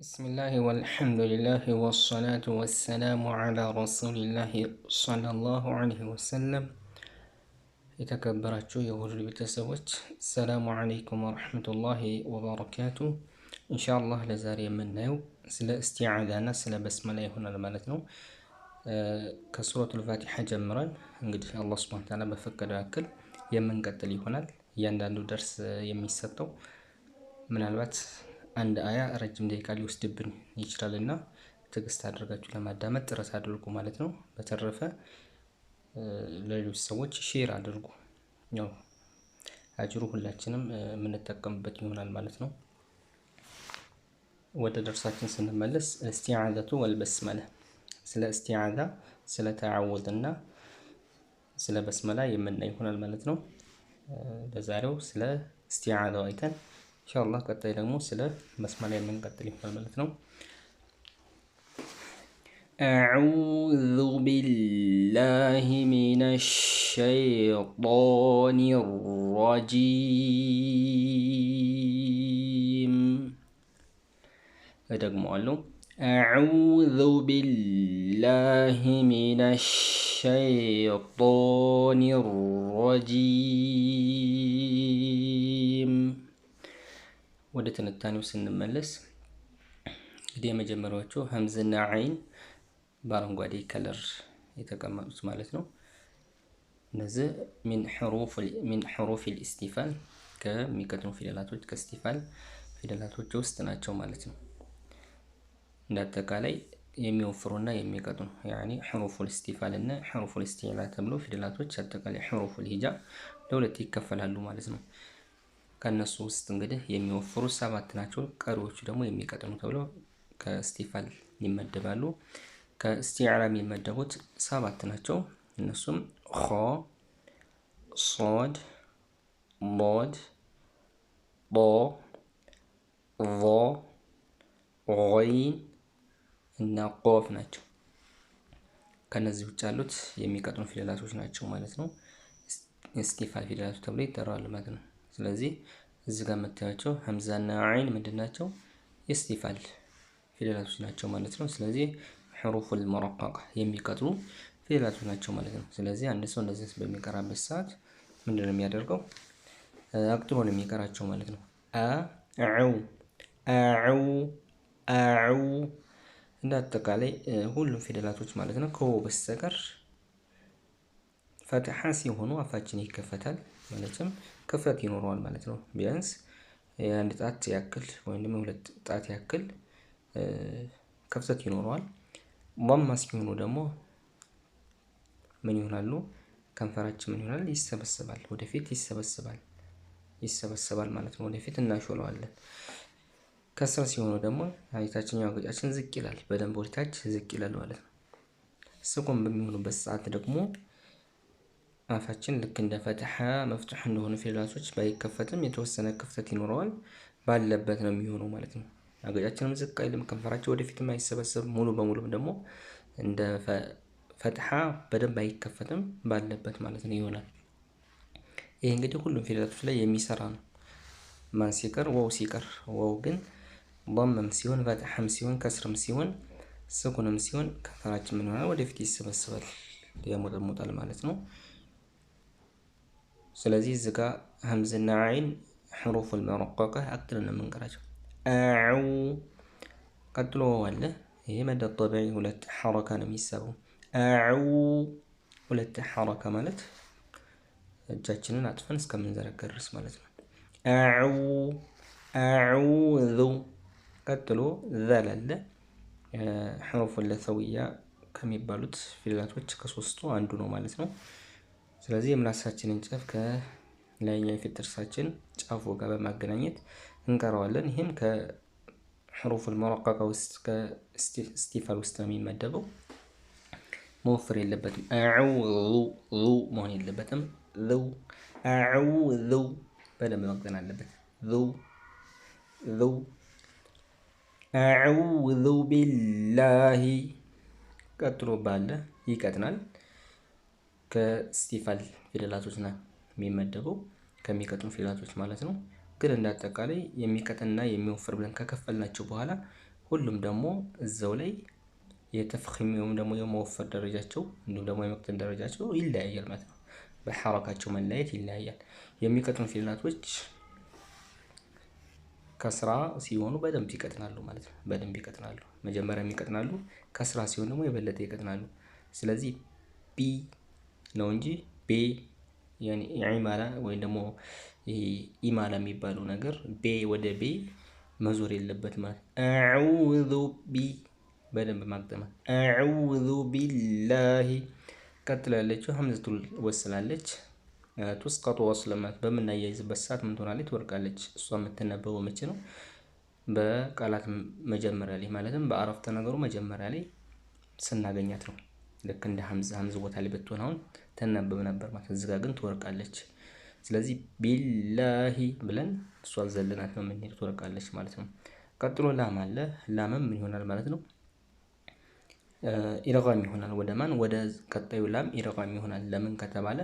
بسم الله والحمد لله والصلاة والسلام على رسول الله صلى الله عليه وسلم. የተከበራችሁ የሁሉ ቤተሰቦች ሰላሙ አለይኩም ወራህመቱላሂ ወበረካቱ። ኢንሻአላህ ለዛሬ የምናየው ስለ እስቲዓዛና ስለ በስመላ ይሆናል ማለት ነው። ከሱረቱል ፋቲሃ ጀምረን እንግዲህ አላህ ሱብሓነሁ ወተዓላ በፈቀደው ያክል የምንቀጥል ይሆናል። እያንዳንዱ ደርስ የሚሰጠው ምናልባት አንድ አያ ረጅም ደቂቃ ሊወስድብን ይችላልና ትዕግስት አድርጋችሁ ለማዳመጥ ጥረት አድርጉ ማለት ነው። በተረፈ ለሌሎች ሰዎች ሼር አድርጉ። ያው አጅሩ ሁላችንም የምንጠቀምበት ይሆናል ማለት ነው። ወደ ደርሳችን ስንመለስ እስቲዓዛቱ ወልበስመላ፣ ስለ እስቲዓዛ ስለ ተዓውዝና ስለ በስመላ የምናይ ይሆናል ማለት ነው። ለዛሬው ስለ እስቲዓዛው አይተን ኢንሻአላህ ቀጣይ ደግሞ ስለ በስመላ የምንቀጥል ይሆናል ማለት ነው። أعوذ بالله من الشيطان الرجيم. أعوذ بالله من الشيطان الرجيم. ወደ ትንታኔው ስንመለስ እንግዲህ የመጀመሪያዎቹ ሀምዝና አይን በአረንጓዴ ከለር የተቀመጡት ማለት ነው። እነዚህ ሚን ሑሩፍ ኢስቲፋል ከሚቀጥኑ ፊደላቶች ከስቲፋል ፊደላቶች ውስጥ ናቸው ማለት ነው። እንዳጠቃላይ የሚወፍሩና የሚቀጥኑ ያኒ ሑሩፉል ኢስቲፋል እና ሑሩፉል ኢስቲዕላ ተብሎ ፊደላቶች አጠቃላይ ሑሩፉል ሂጃ ለሁለት ይከፈላሉ ማለት ነው። ከነሱ ውስጥ እንግዲህ የሚወፍሩ 7 ናቸው። ቀሪዎቹ ደግሞ የሚቀጥኑ ተብለው ከስቲፋል ይመደባሉ። ከእስቲዕላ የሚመደቡት 7 ናቸው። እነሱም ኸ፣ ሶድ፣ ዶድ፣ ጦ፣ ዞ፣ ገይን እና ቆፍ ናቸው። ከነዚህ ውጭ ያሉት የሚቀጥኑ ፊደላቶች ናቸው ማለት ነው። እስቲፋል ፊደላቶች ተብለው ይጠራሉ ማለት ነው። ስለዚህ እዚህ ጋር የምታያቸው ሀምዛና አይን ምንድን ናቸው? የስቲፋል ፊደላቶች ናቸው ማለት ነው። ስለዚህ ሑሩፉል ሙረቀቃ የሚቀጥሉ ፊደላቶች ናቸው ማለት ነው። ስለዚህ አንድ ሰው እንደዚህ በሚቀራበት ሰዓት ምንድን ነው የሚያደርገው? አቅጥሎ ነው የሚቀራቸው ማለት ነው። አዑ አዑ አዑ እንደ አጠቃላይ ሁሉም ፊደላቶች ማለት ነው ከወ በስተቀር ፈትሐ ሲሆኑ አፋችን ይከፈታል ማለትም ክፍተት ይኖረዋል ማለት ነው። ቢያንስ የአንድ ጣት ያክል ወይም ደግሞ ሁለት ጣት ያክል ክፍተት ይኖረዋል። ضم ሲሆኑ ደግሞ ምን ይሆናሉ? ከንፈራችን ምን ይሆናል? ይሰበሰባል፣ ወደፊት ይሰበሰባል ማለት ነው። ወደፊት እናሾለዋለን። ከስር ሲሆኑ ደግሞ የታችኛው አገጫችን ዝቅ ይላል፣ በደንብ ወደታች ዝቅ ይላል ማለት ነው። ስኩን በሚሆኑበት ሰዓት ደግሞ አፋችን ልክ እንደ ፈትሐ መፍቱህ እንደሆነ ፊደላቶች ባይከፈትም የተወሰነ ክፍተት ይኖረዋል፣ ባለበት ነው የሚሆነው ማለት ነው። አገጫችንም ዝቅ አይልም፣ ከንፈራችን ወደፊትም አይሰበሰብም። ሙሉ በሙሉም ደግሞ እንደ ፈትሐ በደንብ አይከፈትም፣ ባለበት ማለት ነው ይሆናል። ይሄ እንግዲህ ሁሉም ፊደላቶች ላይ የሚሰራ ነው። ማን ሲቀር? ወው ሲቀር። ወው ግን ضمም ሲሆን፣ ፈትሐም ሲሆን፣ ከስርም ሲሆን፣ ስኩንም ሲሆን ከንፈራችን ምን ይሆናል? ወደፊት ይሰበሰባል፣ ያሞጠሙጣል ማለት ነው። ስለዚህ እዚህ ጋር ሀምዝና አይን ሑሩፉል ሙረቀቃ አቅጥለን ነው የምንቀራቸው። አዑ ቀጥሎ አለ። ይሄ መድ ጠቢዒ ሁለት ሐረካ ነው የሚሳበው። አዑ ሁለት ሐረካ ማለት እጃችንን አጥፈን እስከምንዘረጋ ድረስ ማለት ነው። አዑ አዑዙ ቀጥሎ ዘል አለ። ሑሩፉል ለሰውያ ከሚባሉት ፊደላቶች ከሶስቱ አንዱ ነው ማለት ነው። ስለዚህ የምላሳችንን ጫፍ ከላይኛው የፊት ጥርሳችን ጫፉ ጋር በማገናኘት እንቀራዋለን። ይህም ከሑሩፉል ሙረቀቃ ውስጥ ከስቲፋል ውስጥ ነው የሚመደበው። መወፈር የለበትም። አዑዙ መሆን የለበትም። ዙ አዑዙ በደንብ መቅጠን አለበት። ዙ ዙ አዑዙ ቢላሂ ቀጥሎ ባለ ይቀጥናል። ከስቲፋል ፊደላቶች ነው የሚመደበው፣ ከሚቀጥኑ ፊደላቶች ማለት ነው። ግን እንዳጠቃላይ የሚቀጥንና የሚወፍር ብለን ከከፈልናቸው በኋላ ሁሉም ደግሞ እዛው ላይ የተፍኺም ወይም ደግሞ የመወፈር ደረጃቸው እንዲሁም ደግሞ የመቅጠን ደረጃቸው ይለያያል ማለት ነው። በሐረካቸው መለያየት ይለያያል። የሚቀጥኑ ፊደላቶች ከስራ ሲሆኑ በደንብ ይቀጥናሉ ማለት ነው። በደንብ ይቀጥናሉ። መጀመሪያም ይቀጥናሉ፣ ከስራ ሲሆን ደግሞ የበለጠ ይቀጥናሉ። ስለዚህ ቢ ነው እንጂ ቤ ያኒ ኢማላ ወይም ደግሞ ኢማላ የሚባለው ነገር ቤ ወደ ቤ መዞር የለበትም ማለት አዑዙ ቢ በደንብ ማግጠም አዑዙ ቢላሂ። ቀጥላ ያለችው ሀምዘቱል ወስላለች። ቱስቀጡ ወስለማት በምናያይዝበት ሰዓት ምን ትሆናለች? ትወርቃለች። እሷ የምትነበበው መቼ ነው? በቃላት መጀመሪያ ላይ ማለትም በአረፍተ ነገሩ መጀመሪያ ላይ ስናገኛት ነው። ልክ እንደ ሀምዝ ቦታ ላይ ብትሆን አሁን ትነበብ ነበር ማለት እዚህ ጋር ግን ትወርቃለች። ስለዚህ ቢላሂ ብለን እሷ ዘለናት ነው የምንሄድ፣ ትወርቃለች ማለት ነው። ቀጥሎ ላም አለ። ላምም ምን ይሆናል ማለት ነው? ኢድጋም ይሆናል። ወደ ማን? ወደ ቀጣዩ ላም ኢድጋም ይሆናል። ለምን ከተባለ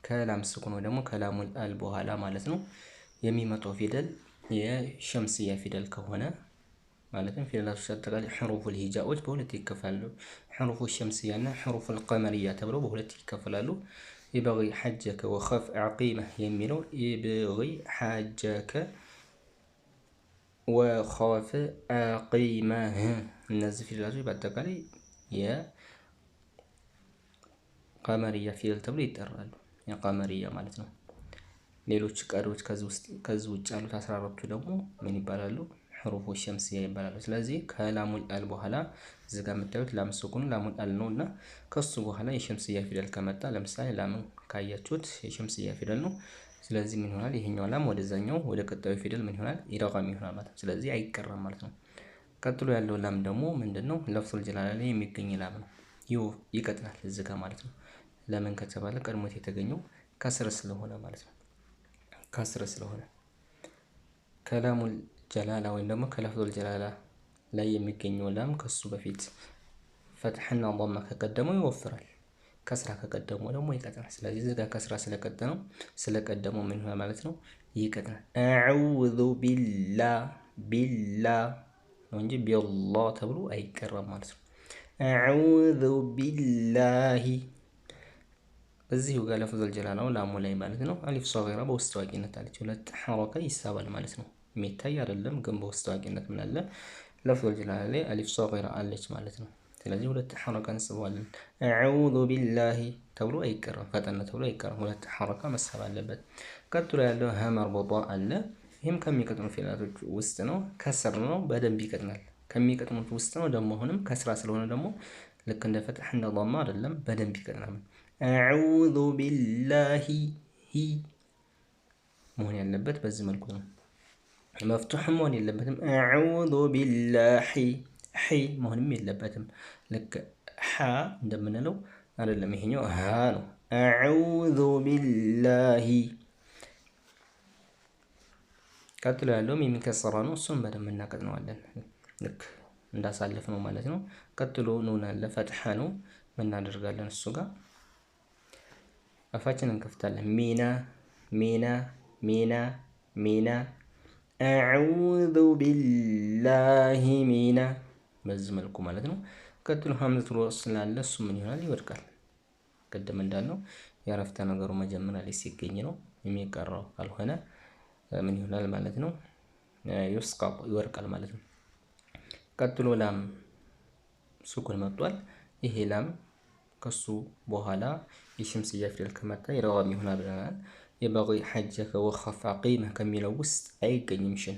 ከላም ስኩን ወይ ደግሞ ከላሙል አል በኋላ ማለት ነው የሚመጣው ፊደል የሸምስያ ፊደል ከሆነ ማለትም ፊደላቶች አጠቃላይ ሕሩፉል ሂጃዎች በሁለት ይከፈላሉ። ሕሩፉ ሸምስያ እና ሕሩፉል ቀመርያ ተብለው በሁለት ይከፈላሉ። ኢብጊ ሐጀከ ወኸፍ ዐቂመህ የሚለው ኢብጊ ሐጀከ ወኸፍ ዐቂመህ እነዚህ ፊደላቶች በአጠቃላይ የቀመርያ ፊደል ተብሎ ይጠራሉ። የቀመርያ ማለት ነው። ሌሎች ቀሪዎች ከዚህ ውጭ ያሉት 14ቱ ደግሞ ምን ይባላሉ? ሕሩፉ ሸምስያ ይባላሉ። ስለዚህ ከላሙል አል በኋላ እዚህ ጋር የምታዩት ላም ስኩን ላሙል አል ነው እና ከሱ በኋላ የሸምስያ ፊደል ከመጣ ለምሳሌ ላምን ካያችሁት የሸምስያ ፊደል ነው። ስለዚህ ምን ይሆናል? ይሄኛው ላም ወደዛኛው ወደ ቀጣዩ ፊደል ምን ይሆናል? ኢድጋም ይሆናል ማለት ነው። ስለዚህ አይቀራም ማለት ነው። ቀጥሎ ያለው ላም ደግሞ ምንድነው? ለፍዙል ጀላላ ላይ የሚገኝ ላም ነው። ይቀጥናል እዚህ ጋር ማለት ነው። ለምን ከተባለ ቀድሞት የተገኘው ከስር ስለሆነ ማለት ነው። ከስር ስለሆነ ከላሙል ጀላላ ወይም ደግሞ ከለፍዙል ጀላላ ላይ የሚገኘው ላም ከሱ በፊት ፈትሕና ضማ ከቀደመው ይወፍራል። ከስራ ከቀደመው ደግሞ ይቀጥናል። ስለዚህ እዚህ ጋር ከስራ ስለቀደመው ምን ይሆናል ማለት ነው? ይቀጥናል። አዑዙ ቢላ ነው እንጂ ቢላ ተብሎ አይቀራም ማለት ነው። አዑዙ ቢላሂ እዚሁ ጋር ለፍዙል ጀላላው ላሙ ላይ ማለት ነው አሊፍ ሶጊራ በውስጥ ታዋቂነት አለች። ሁለት ሐረካ ይሳባል ማለት ነው። የሚታይ አይደለም ግን በውስጥ ታዋቂነት ምን አለ? ለፍዙል ጀላላ ላይ አሊፍ ሶጊራ አለች ማለት ነው። ስለዚህ ሁለት ሐረካ እንስበዋለን። አዑዙ ቢላሂ ተብሎ አይቀርም፣ ፈጠነ ተብሎ አይቀርም። ሁለት ሐረካ መሳብ አለበት። ቀጥሎ ያለው ሀ መርቡጣ አለ። ይህም ከሚቀጥሙ ፊደላቶች ውስጥ ነው። ከስር ነው፣ በደንብ ይቀጥናል። ከሚቀጥሙት ውስጥ ነው ደግሞ አሁንም ከስራ ስለሆነ ደግሞ ልክ እንደ ፈትሕ እንደ ضማ አይደለም፣ በደንብ ይቀጥናል። አዑዙ ቢላሂ መሆን ያለበት በዚህ መልኩ ነው። መፍቱሕ መሆን የለበትም። አዑዙ ቢላሂ መሆንም የለበትም። ልክ ሐ እንደምንለው አይደለም። ይሄኛው ሀ ነው። አዑዙ ቢላሂ። ቀጥሎ ያለውም የሚከሰራ ነው። እሱን በደንብ እናቀጥነዋለን ልክ እንዳሳለፍ ነው ማለት ነው። ቀጥሎ ኑን አለ። ፈትሐ ነው። ምን እናደርጋለን? እሱ ጋር አፋችንን እንከፍታለን። ሚና አዑዙ ቢላሂ ሚና በዚህ መልኩ ማለት ነው። ቀጥሎ ሀምዘቱል ወስል አለ። እሱ ምን ይሆናል? ይወድቃል። ቅድም እንዳልነው የአረፍተ ነገሩ መጀመሪያ ላይ ሲገኝ ነው የሚቀራው። ካልሆነ ምን ይሆናል ማለት ነው? ይስቃጥ ይወድቃል ማለት ነው። ቀጥሎ ላም ሱኩን መጥቷል። ይሄ ላም ከሱ በኋላ የሸምስያ ፊደል ከመጣ ኢድጋም ይሆናል ብለናል። ኢብጊ ሐጀከ ወኸፍ ዐቂመህ ከሚለው ውስጥ አይገኝም ሽን።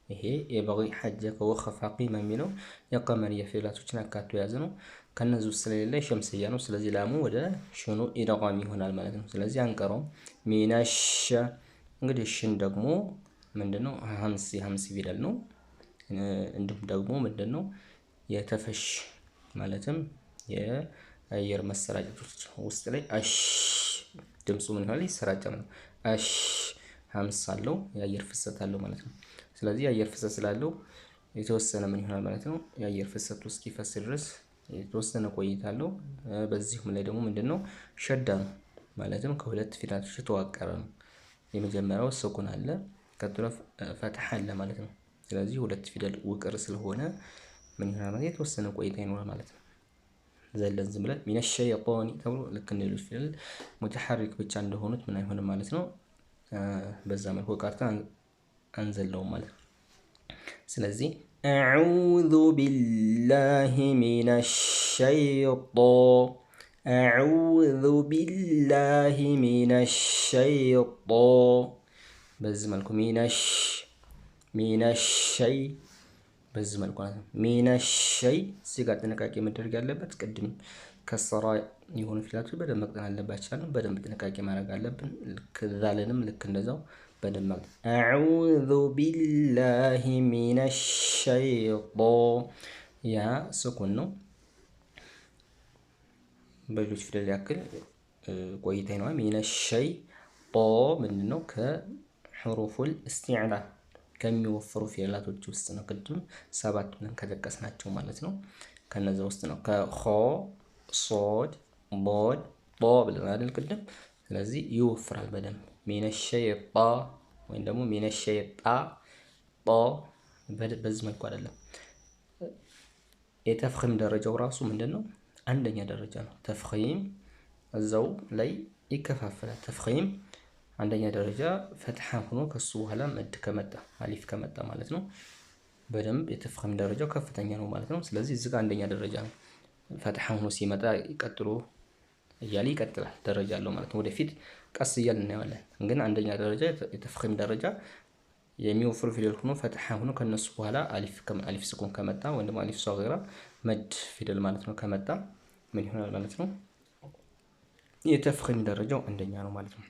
ይሄ ኢብጊ ሐጀከ ወኸፍ ዐቂመህ የሚለው የቀመርያ ፊደላቶችን አካቶ የያዘ ነው። ከነዚህ ውስጥ ስለሌለ ሸምስያ ነው። ስለዚህ ላሙ ወደ ሽኑ ኢድጋም ይሆናል ማለት ነው። ስለዚህ አንቀረውም። ሚነሸ እንግዲህ ሽን ደግሞ ምንድነው? ሀምስ ፊደል ነው። እንዲሁም ደግሞ ምንድነው? የተፈሽ ማለትም የአየር መሰራጨቶች ውስጥ ላይ አሽ ድምፁ ምን ይሆናል? ይሰራጫል ነው። አሽ ሀምስ አለው፣ የአየር ፍሰት አለው ማለት ነው። ስለዚህ የአየር ፍሰት ስላለው የተወሰነ ምን ይሆናል ማለት ነው? የአየር ፍሰቱ እስኪፈስ ድረስ የተወሰነ ቆይታ አለው። በዚህም ላይ ደግሞ ምንድነው? ሸዳ ነው ማለትም ከሁለት ፊደላቶች የተዋቀረ ነው። የመጀመሪያው ስኩን አለ፣ ቀጥሎ ፈትሐ አለ ማለት ነው። ስለዚህ ሁለት ፊደል ውቅር ስለሆነ ምን ይሆናል ማለት የተወሰነ ቆይታ ይኖራል ማለት ነው። ዘለን ዝም ብለን ሚነ ሸይጣኒ ተብሎ ልክ እንደሌሎች ፊደል ሙተሐሪክ ብቻ እንደሆኑት ምን አይሆንም ማለት ነው። በዛ መልኩ ቀርተን አንዘለውም ማለት ነው። ስለዚህ አዑዙ ቢላሂ ሚነ ሸይጣን በዚህ መልኩ ሚነሸይ በዚህ መልኩ ማለት ነው። ሚነሸይ እዚህ ጋር ጥንቃቄ መደረግ ያለበት ቅድም ከሰራ የሆኑ ፊደላቶች በደንብ መቅጠን አለባቸው። በደንብ ጥንቃቄ ማድረግ አለብን። ልክ ዛልንም ልክ እንደዛው በደንብ መቅጠን አዑዙ ቢላሂ ሚነሸይጣን ያ ስኩን ነው። በሌሎች ፊደል ያክል ቆይታ ነው። ሚነሸይጣን ምንድነው? ከሑሩፉል ኢስቲዕላ ከሚወፍሩ ፊደላቶች ውስጥ ነው። ቅድም 7 ብለን ከጠቀስናቸው ማለት ነው። ከነዛ ውስጥ ነው። ከኸ ሶድ ቦድ ጦ ብለን አይደል ቅድም። ስለዚህ ይወፍራል በደንብ ሚነሸይጣን ወይም ደግሞ ሚነሸይጣን ጦ በዚህ መልኩ አይደለም። የተፍኺም ደረጃው ራሱ ምንድነው? አንደኛ ደረጃ ነው። ተፍኺም እዛው ላይ ይከፋፈላል። ተፍኺም አንደኛ ደረጃ ፈትሐ ሆኖ ከሱ በኋላ መድ ከመጣ አሊፍ ከመጣ ማለት ነው። በደንብ የተፍኺም ደረጃው ከፍተኛ ነው ማለት ነው። ስለዚህ እዚህ ጋር አንደኛ ደረጃ ነው። ፈትሐ ሆኖ ሲመጣ ቀጥሎ እያለ ይቀጥላል ደረጃ አለው ማለት ነው። ወደፊት ቀስ እያልን እናየዋለን። ግን አንደኛ ደረጃ የተፍኺም ደረጃ የሚወፍሩ ፊደል ሆኖ ፈትሐ ሆኖ ከነሱ በኋላ አሊፍ ስኩን ከመጣ ወይም ደግሞ አሊፍ ሷጊራ መድ ፊደል ማለት ነው ከመጣ ምን ይሆናል ማለት ነው? የተፍኺም ደረጃው አንደኛ ነው ማለት ነው።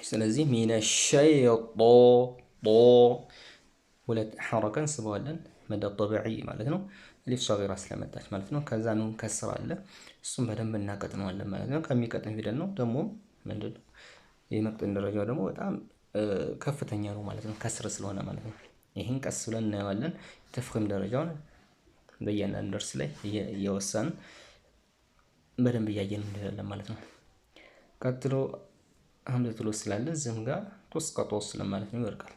ስለዚህ ሚነሸይጣን ሁለት ሐረከን ስበዋለን መድ ጠቢዒ ማለት ነው። አሊፍ ሷጊራ ስለመጣች ማለት ነው። ከዛ ኑን ከስር አለ እሱም በደንብ እናቀጥነዋለን ማለት ነው። ከሚቀጥን ፊደል ነው ደግሞ ምንድነው? የመቅጠን ደረጃው ደግሞ በጣም ከፍተኛ ነው ማለት ነው። ከስር ስለሆነ ማለት ነው። ይሄን ቀስ ብለን እናየዋለን። የተፍኺም ደረጃውን በእያንዳንዱ ደርስ ላይ እየወሰን በደንብ እያየን እንሄዳለን ማለት ነው። ቀጥሎ ሀምዘቱል ወስል ስላለ እዚህም ጋር ቶስቀጦስ ስለማለት ነው ይወርቃል።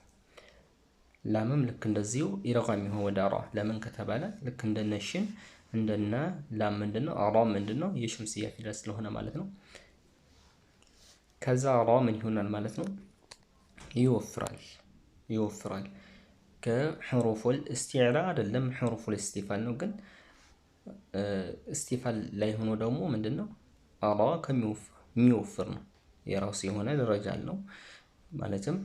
ላምም ልክ እንደዚሁ ኢድጋም ይሁን ወደ ራ ለምን ከተባለ ልክ እንደነሽን እንደነ ላም ምንድነው? ራ ምንድነው? የሸምስያ ፊደል ስለሆነ ማለት ነው። ከዛ ራ ምን ይሆናል ማለት ነው? ይወፍራል። ከሑሩፉል ኢስቲዕላ አይደለም ሑሩፉል ኢስቲፋል ነው። ግን ኢስቲፋል ላይ ሆኖ ደግሞ ምንድነው? ራ የሚወፍር ነው። የራሱ የሆነ ደረጃ አለው። ማለትም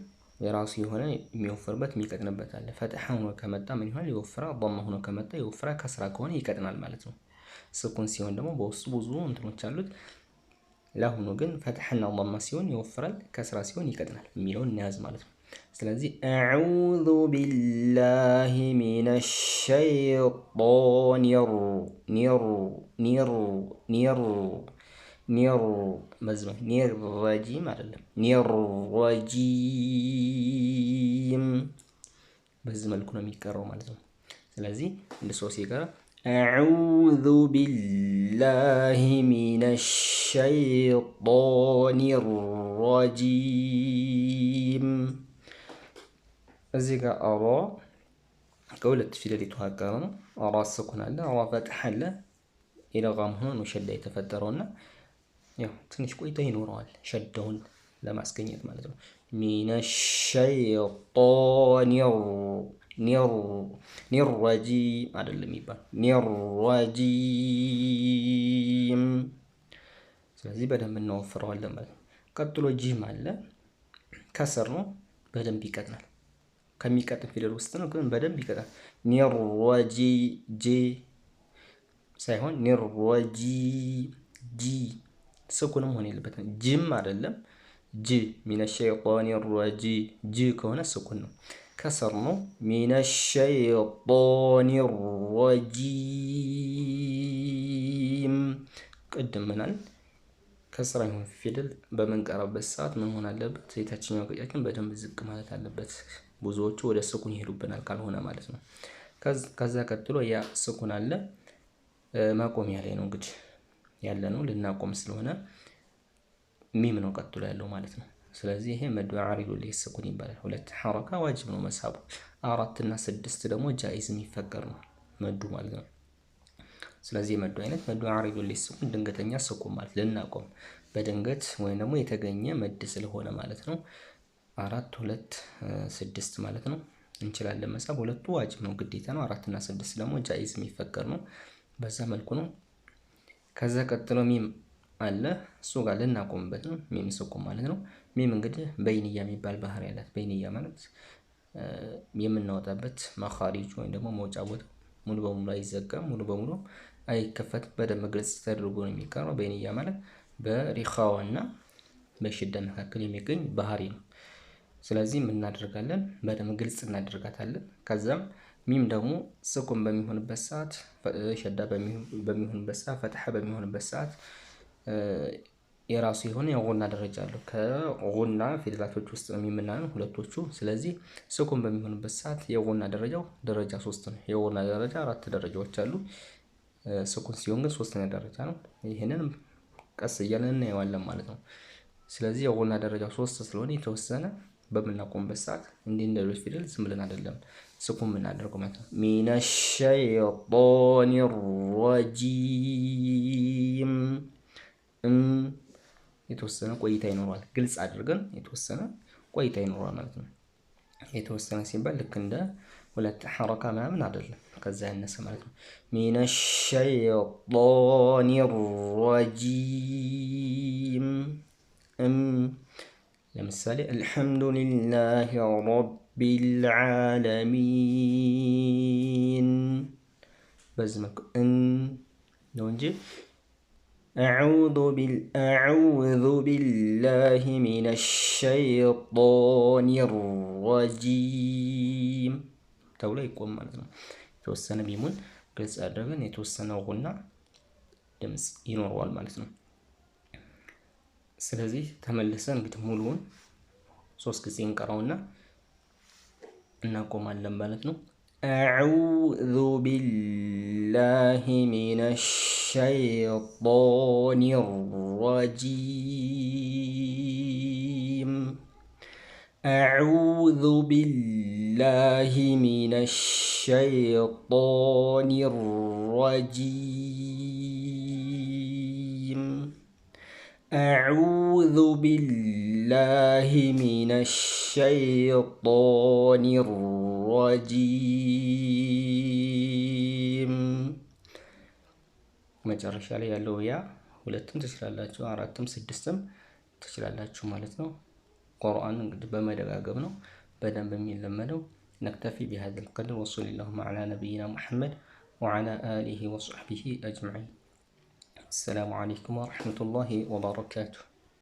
የራሱ የሆነ የሚወፍርበት የሚቀጥንበት አለ። ፈትሐ ሆኖ ከመጣ ምን ይሆናል? ይወፍራል። ضمه ሆኖ ከመጣ ይወፍራል። ከስራ ከሆነ ይቀጥናል ማለት ነው። ስኩን ሲሆን ደግሞ በውስጡ ብዙ እንትኖች አሉት። ለአሁኑ ግን ፈትሐና ضمه ሲሆን ይወፍራል፣ ከስራ ሲሆን ይቀጥናል የሚለውን እንያዝ ማለት ነው። ስለዚህ አዑዙ ቢላሂ ሚነሸይጣኒር መዝመን ኒር ረጂም አይደለም፣ ኒር ረጂም በዚህ መልኩ ነው የሚቀረው ማለት ነው። ስለዚህ እንደ ሶስት ሲቀራ አዑዙ ቢላሂ ሚነሸይጣኒር ረጂም። እዚህ ጋር አራ ከሁለት ፊደል የተዋቀረ ነው። አራ ስኩን አለ፣ አራ ፈትሐ አለ። ኢድጋም ሆኖ ነው ሸዳ የተፈጠረውና ያው ትንሽ ቆይታ ይኖረዋል ሸዳውን ለማስገኘት ማለት ነው። ሚነሸይጣኒር ረጂም አይደለም የሚባል ኒር ረጂም። ስለዚህ በደንብ እናወፍረዋለን ማለት ነው። ቀጥሎ ጂም አለ፣ ከስር ነው፣ በደንብ ይቀጥናል። ከሚቀጥን ፊደል ውስጥ ነው ግን በደንብ ይቀጥናል። ኒር ረጂ ጂ ሳይሆን ኒር ረጂ ጂ ስኩንም ሆነ የለበትም። ጂም አይደለም ጂ ሚነሸይጣኒር ረጂ ጂ ከሆነ ስኩን ነው። ከስር ነው። ሚነሸይጣኒር ረጂም ቅድም ምናል ከስራ ይሁን ፊደል በምንቀራበት ሰዓት ምን ሆነ አለበት? የታችኛው ቅጫችን በደንብ ዝቅ ማለት አለበት። ብዙዎቹ ወደ ስኩን ይሄዱብናል ካልሆነ ማለት ነው። ከዛ ቀጥሎ ያ ስኩን አለ ማቆሚያ ላይ ነው እንግዲህ ያለ ነው። ልናቆም ስለሆነ ሚም ነው ቀጥሎ ያለው ማለት ነው። ስለዚህ ይሄ መድ ዓሪዱ ሊስኩን ይባላል። ሁለት ሐረካ ዋጅብ ነው መሳቡ። 4 እና 6 ደግሞ ጃኢዝ የሚፈቀድ ነው። መዱ ማለት ነው። ስለዚህ የመዱ አይነት መዱ አሪዱን ሊስኩን ድንገተኛ ስኩን ማለት ልናቆም በድንገት ወይም ደግሞ የተገኘ መድ ስለሆነ ማለት ነው። 4 2 6 ማለት ነው እንችላለን መጻፍ። ሁለቱ ዋጅብ ነው ግዴታ ነው። 4 እና 6 ደግሞ ጃኢዝ የሚፈቀድ ነው። በዛ መልኩ ነው። ከዛ ቀጥሎ ሚም አለ እሱ ጋር ልናቆምበት ነው። ሚም ስኩን ማለት ነው። ሚም እንግዲህ በይንያ የሚባል ባህሪ ያላት በይንያ ማለት የምናወጣበት መኻሪጅ ወይም ደግሞ መውጫ ቦታ ሙሉ በሙሉ አይዘጋም፣ ሙሉ በሙሉ አይከፈትም። በደንብ ግልጽ ተደርጎ ነው የሚቀረው። በይንያ ማለት በሪኻዋና በሽዳ መካከል የሚገኝ ባህሪ ነው። ስለዚህ ምን እናደርጋለን? በደንብ ግልጽ እናደርጋታለን። ከዛም ሚም ደግሞ ስኩን በሚሆንበት ሰዓት፣ ሸዳ በሚሆንበት ሰዓት፣ ፈትሐ በሚሆንበት ሰዓት የራሱ የሆነ የጉና ደረጃ አለው። ከጉና ፊደላቶች ውስጥ ነው የሚመናነው ሁለቶቹ። ስለዚህ ስኩን በሚሆንበት ሰዓት የጉና ደረጃው ደረጃ 3 ነው። የጉና ደረጃ 4 ደረጃዎች አሉ። ስኩን ሲሆን ግን 3ኛ ደረጃ ነው። ይሄንን ቀስ እያልን እናየዋለን ማለት ነው። ስለዚህ የጉና ደረጃው 3 ስለሆነ የተወሰነ በምናቆምበት ሰዓት እንዲህ እንደሌሎች ፊደል ዝም ብለን አይደለም ስኩን የምናደርገው ማለት ነው። ሚነ ሸይጣኒ ረጂም የተወሰነ ቆይታ ይኖረዋል። ግልጽ አድርገን የተወሰነ ቆይታ ይኖረዋል ማለት ነው። የተወሰነ ሲባል ልክ እንደ ሁለት ሐረካ ምናምን አይደለም፣ ከዛ ያነሰ ማለት ነው። ሚነ ሸይጣኒ ረጂም ለምሳሌ አልሐምዱሊላሂ ረቢል ዓለሚን በዚህ መልኩ ነው እንጂ أعوذ بالله من الشيطان الرجيم ተብሎ ይቆም ማለት ነው። የተወሰነ ቢሙን ግልጽ አድርገን የተወሰነ ጉና ድምጽ ይኖረዋል ማለት ነው። ስለዚህ ተመልሰን እንግዲህ ሙሉውን 3 ጊዜ እንቀራውና እናቆማለን ማለት ነው። أعوذ بالله من الشيطان الرجيم أعوذ بالله من الشيطان الرجيم أعوذ بالله من الشيطان الرجيم መጨረሻ ላይ ያለው ያ ሁለቱም ትችላላችሁ፣ 4ም 6ም ትችላላችሁ ማለት ነው። ቁርአን እንግዲህ በመደጋገም ነው በደንብ የሚለመደው። نكتفي بهذا القدر وصلى اللهم على نبينا محمد وعلى آله وصحبه أجمعين. السلام عليكم ورحمة الله وبركاته.